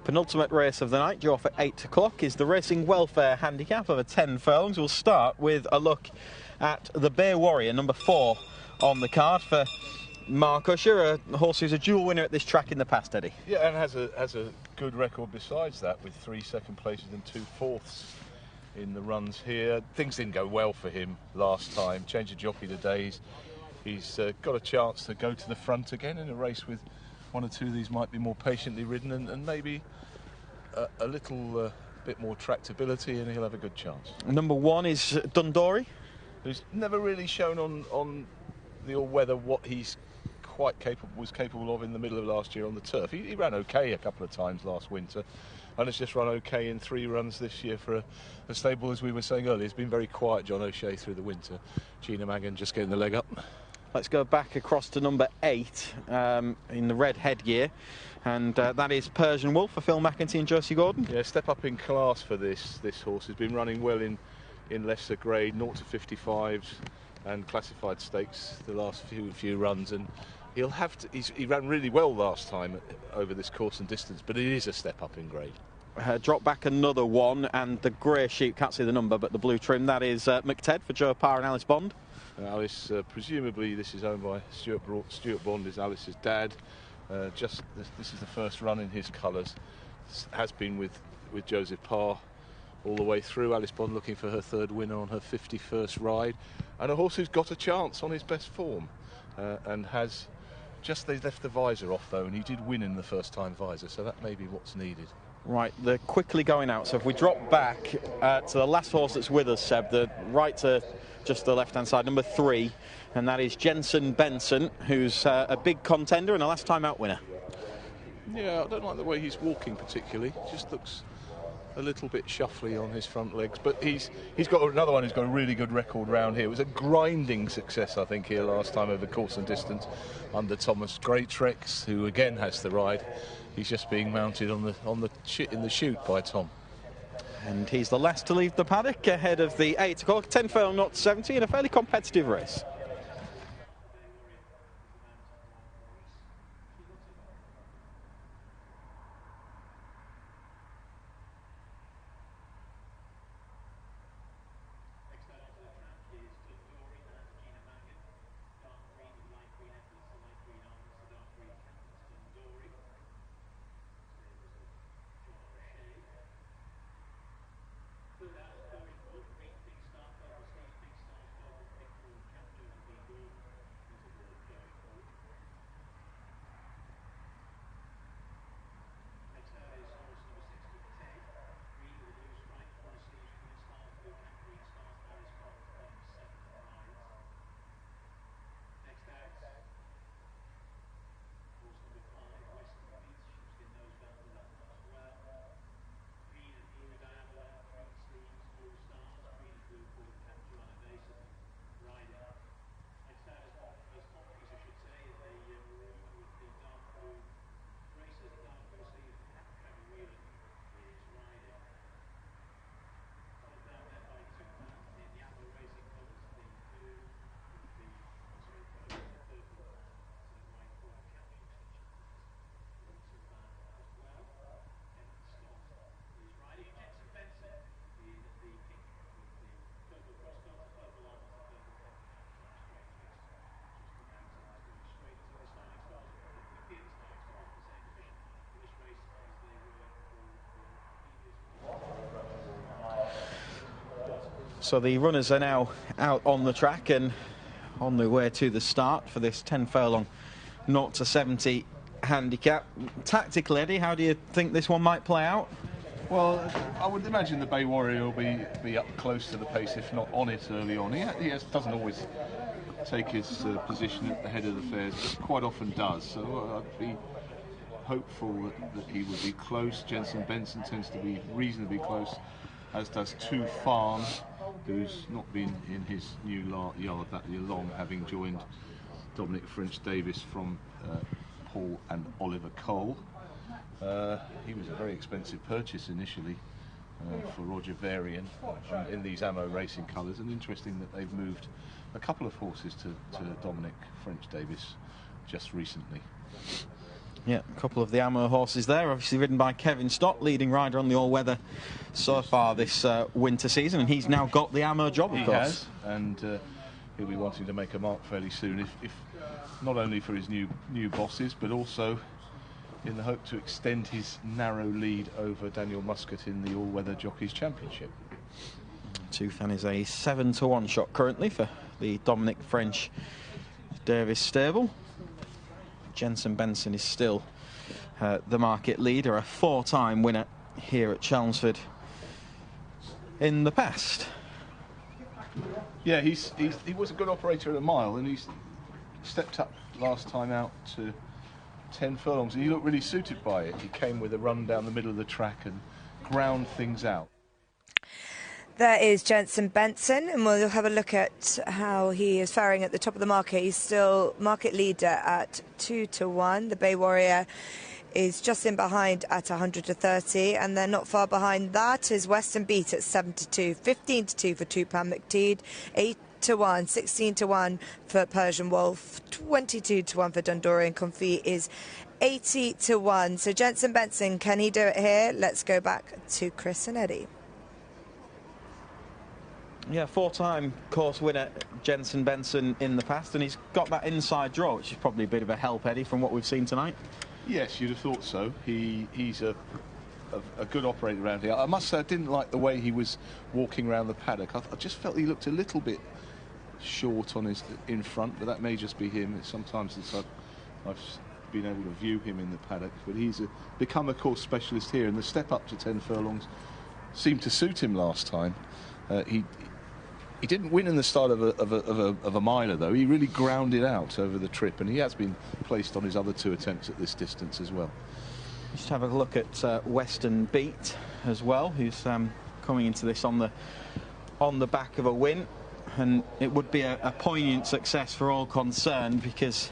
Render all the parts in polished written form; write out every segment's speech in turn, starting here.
Penultimate race of the night, due off at 8 o'clock, is the Racing Welfare Handicap of a 10 furlongs. We'll start with a look at the Bay Warrior, number 4 on the card for Mark Usher, a horse who's a dual winner at this track in the past, Eddie. Yeah, and has a good record besides that, with 3 second places and 2 fourths in the runs here. Things didn't go well for him last time. Change of jockey today. He's got a chance to go to the front again in a race with one or two of these might be more patiently ridden and maybe a little bit more tractability, and he'll have a good chance. Number 1 is Dundori, who's never really shown on the all-weather what he's was capable of in the middle of last year on the turf. He ran okay a couple of times last winter, and has just run okay in 3 runs this year for a stable, as we were saying earlier. It's been very quiet, John O'Shea, through the winter. Gina Magan just getting the leg up. Let's go back across to number 8 in the red headgear, and that is Persian Wolf for Phil McEntee and Josie Gordon. Yeah, step up in class for this horse. Has been running well in lesser grade, 0 to 55s and classified stakes the last few runs, and he'll have to. He ran really well last time over this course and distance, but it is a step up in grade. Drop back another 1, and the grey sheep, can't see the number, but the blue trim, that is McTed for Joe Parr and Alice Bond. Alice, presumably this is owned by Stuart Bond, is Alice's dad. This is the first run in his colours. Has been with Joseph Parr all the way through. Alice Bond looking for her 3rd winner on her 51st ride, and a horse who's got a chance on his best form, and has just, they left the visor off though, and he did win in the first time visor, so that may be what's needed. Right, they're quickly going out, so if we drop back to the last horse that's with us, Seb, the right to just the left hand side, number 3, and that is Jensen Benson, who's a big contender and a last time out winner. Yeah, I don't like the way he's walking particularly. Just looks a little bit shuffly on his front legs, but he's got another one who's got a really good record round here. It was a grinding success, I think, here last time over course and distance under Thomas Greatrex, who again has the ride. He's just being mounted in the chute by Tom. And he's the last to leave the paddock ahead of the 8 o'clock, 10 furlong, not 70, in a fairly competitive race. So the runners are now out on the track and on their way to the start for this 10 furlong 0 to 70 handicap. Tactically, Eddie, how do you think this one might play out? Well, I would imagine the Bay Warrior will be up close to the pace, if not on it early on. He doesn't always take his position at the head of the fares, but quite often does. So I'd be hopeful that he would be close. Jensen Benson tends to be reasonably close, as does Two Farm, who's not been in his new yard that long, having joined Dominic French-Davis from Paul and Oliver Cole. He was a very expensive purchase initially for Roger Varian in these Ammo Racing colours, and interesting that they've moved a couple of horses to Dominic French-Davis just recently. Yeah, a couple of the Ammo horses there, obviously ridden by Kevin Stott, leading rider on the all-weather so far this winter season, and he's now got the Ammo job, of course. He has, and he'll be wanting to make a mark fairly soon, if not only for his new bosses, but also in the hope to extend his narrow lead over Daniel Muscat in the all-weather Jockeys Championship. Tufan is a 7-to-1 shot currently for the Dominic French Davis stable. Jensen Benson is still the market leader, a 4-time winner here at Chelmsford in the past. Yeah, he was a good operator at a mile, and he's stepped up last time out to 10 furlongs, and he looked really suited by it. He came with a run down the middle of the track and ground things out. There is Jensen Benson, and we'll have a look at how he is faring at the top of the market. He's still market leader at 2-to-1. The Bay Warrior is just in behind at 100-30, and then not far behind that is Western Beat at 7-2, 15-2 for Tupan McTeed, 8-1, 16-1 for Persian Wolf, 22-1 for Dundori, and Comfy is 80-1. So Jensen Benson, can he do it here? Let's go back to Chris and Eddie. Yeah, 4-time course winner Jensen Benson in the past, and he's got that inside draw, which is probably a bit of a help, Eddie, from what we've seen tonight. Yes, you'd have thought so. He's a good operator around here. I must say I didn't like the way he was walking around the paddock. I just felt he looked a little bit short on his in front, but that may just be him. Sometimes I've been able to view him in the paddock, but he's become a course specialist here, and the step up to 10 furlongs seemed to suit him last time. He didn't win in the start of a miler, though. He really grounded out over the trip, and he has been placed on his other 2 attempts at this distance as well. Just have a look at Western Beat as well, who's coming into this on the back of a win, and it would be a poignant success for all concerned, because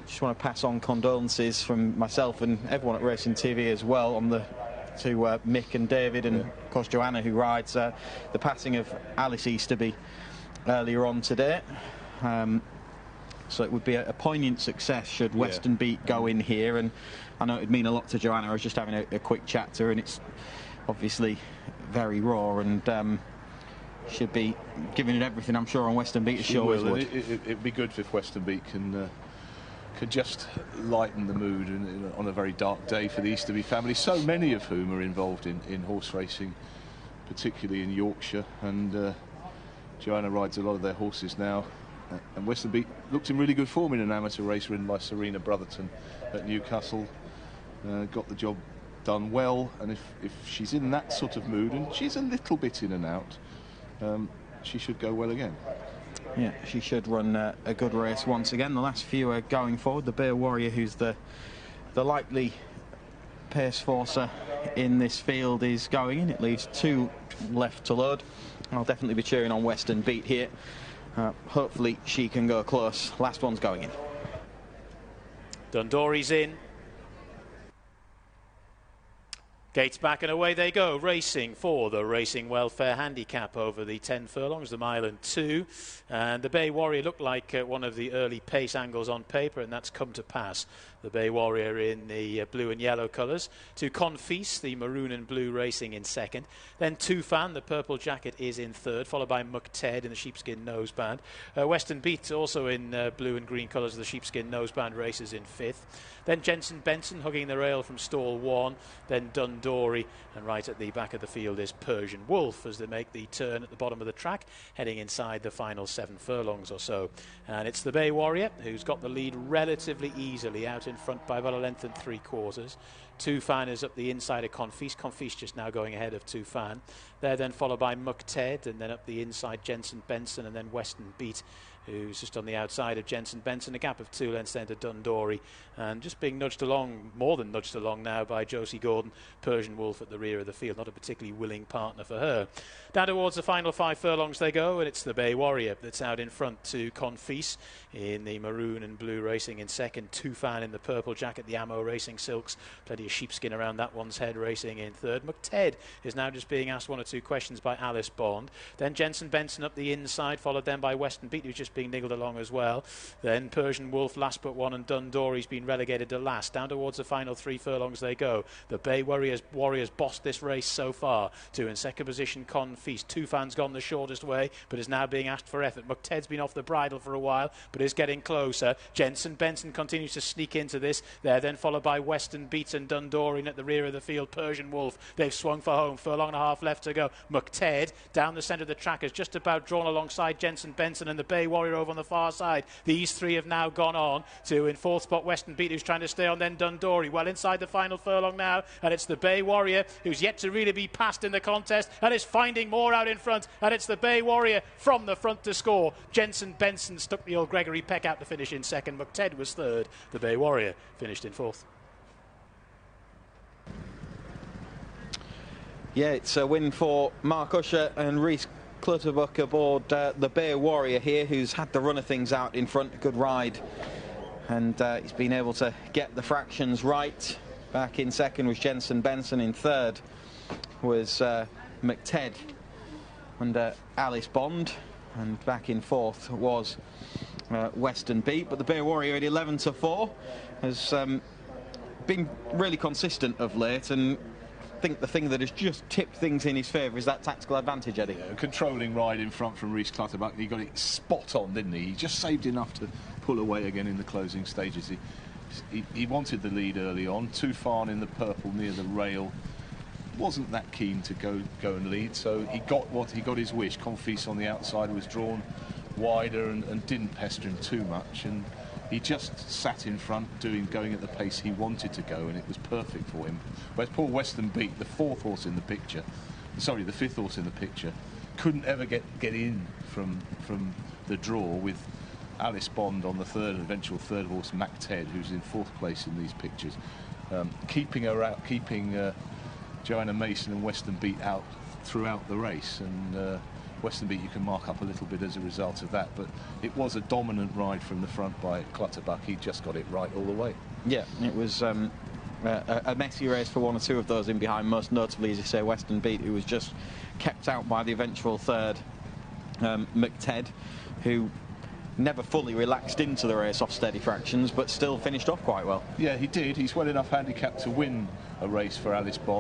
I just want to pass on condolences from myself and everyone at Racing TV as well to Mick and David, and of course Joanna, who rides, the passing of Alice Easterby earlier on today. So it would be a poignant success should Western Beat go in here, and I know it'd mean a lot to Joanna. I was just having a quick chat to her, and it's obviously very raw, and should be giving it everything, I'm sure, on Western Beat. She always would. It'd be good if Western Beat can just lighten the mood on a very dark day for the Easterby family, so many of whom are involved in horse racing, particularly in Yorkshire, and Joanna rides a lot of their horses now, and Western Beat looked in really good form in an amateur race ridden by Serena Brotherton at Newcastle. Got the job done well, and if she's in that sort of mood, and she's a little bit in and out, she should go well again. Yeah, she should run a good race once again. The last few are going forward. The Bay Warrior, who's the likely pace forcer in this field, is going in. It leaves 2 left to load. I'll definitely be cheering on Western Beat here. Hopefully she can go close. Last one's going in. Dundori's in. Gates back and away they go, racing for the Racing Welfare Handicap over the 10 furlongs, the mile and 2. And the Bay Warrior looked like one of the early pace angles on paper, and that's come to pass. The Bay Warrior in the blue and yellow colours. To Confis, the maroon and blue, racing in second. Then Tufan, the purple jacket, is in third, followed by McTed in the sheepskin noseband. Western Beat, also in blue and green colours of the sheepskin noseband, races in fifth. Then Jensen Benson hugging the rail from stall 1. Then Dundori, and right at the back of the field is Persian Wolf as they make the turn at the bottom of the track, heading inside the final 7 furlongs or so. And it's the Bay Warrior who's got the lead relatively easily, out in front by about a length and 3/4. Tufan is up the inside of Confis. Confis just now going ahead of Tufan. They're then followed by McTed, and then up the inside Jensen Benson, and then Western Beat, who's just on the outside of Jensen Benson, a gap of 2 lengths then to Dundori, and just being nudged along, more than nudged along now, by Josie Gordon. Persian Wolf at the rear of the field, not a particularly willing partner for her. Down towards the final 5 furlongs they go, and it's the Bay Warrior that's out in front to Confis in the maroon and blue, racing in second. Tufan in the purple jacket, the Ammo Racing Silks, plenty of sheepskin around that one's head, racing in third. McTed is now just being asked 1 or 2 questions by Alice Bond. Then Jensen Benson up the inside, followed then by Western Beat, who's just being niggled along as well. Then Persian Wolf, last but one, and Dundori's been relegated to last. Down towards the final 3 furlongs they go. The Bay Warriors bossed this race so far. 2 in second position, Confeast. Tufan's gone the shortest way, but is now being asked for effort. McTed's been off the bridle for a while, but is getting closer. Jensen Benson continues to sneak into this. There, then followed by Western Beats and Dundorian at the rear of the field. Persian Wolf, they've swung for home. Furlong and a half left to go. McTed down the centre of the track has just about drawn alongside Jensen Benson and the Bay Warrior over on the far side. These 3 have now gone on to, in 4th spot, Western Beat, who's trying to stay on, then Dundori. Well inside the final furlong now, and it's the Bay Warrior who's yet to really be passed in the contest and is finding more out in front, and it's the Bay Warrior from the front to score. Jensen Benson stuck the old Gregory Peck out to finish in second. McTed was third. The Bay Warrior finished in 4th. Yeah, it's a win for Mark Usher and Rhys Clutterbuck aboard the Bay Warrior here, who's had the run of things out in front. Good ride, and he's been able to get the fractions right. Back in second was Jensen Benson. In third was McTed and Alice Bond, and back in 4th was Western Beat. But the Bay Warrior at 11-4 has been really consistent of late, and I think the thing that has just tipped things in his favour is that tactical advantage, Eddie. Yeah, controlling ride in front from Rhys Clutterbuck. He got it spot on, didn't he? He just saved enough to pull away again in the closing stages. He wanted the lead early on. Tufan in the purple near the rail wasn't that keen to go and lead, so he got his wish. Confeast on the outside was drawn wider and didn't pester him too much, and he just sat in front going at the pace he wanted to go, and it was perfect for him. Whereas poor Western Beat, the 4th horse in the picture, sorry, the 5th horse in the picture, couldn't ever get in from the draw, with Alice Bond on the eventual third horse, McTed, who's in 4th place in these pictures, keeping Joanna Mason and Western Beat out throughout the race, and Western Beat you can mark up a little bit as a result of that, but it was a dominant ride from the front by Clutterbuck. He just got it right all the way. Yeah, it was a messy race for 1 or 2 of those in behind, most notably, as you say, Western Beat, who was just kept out by the eventual third, McTed, who never fully relaxed into the race off steady fractions, but still finished off quite well. Yeah, he did. He's well enough handicapped to win a race for Alice Bond.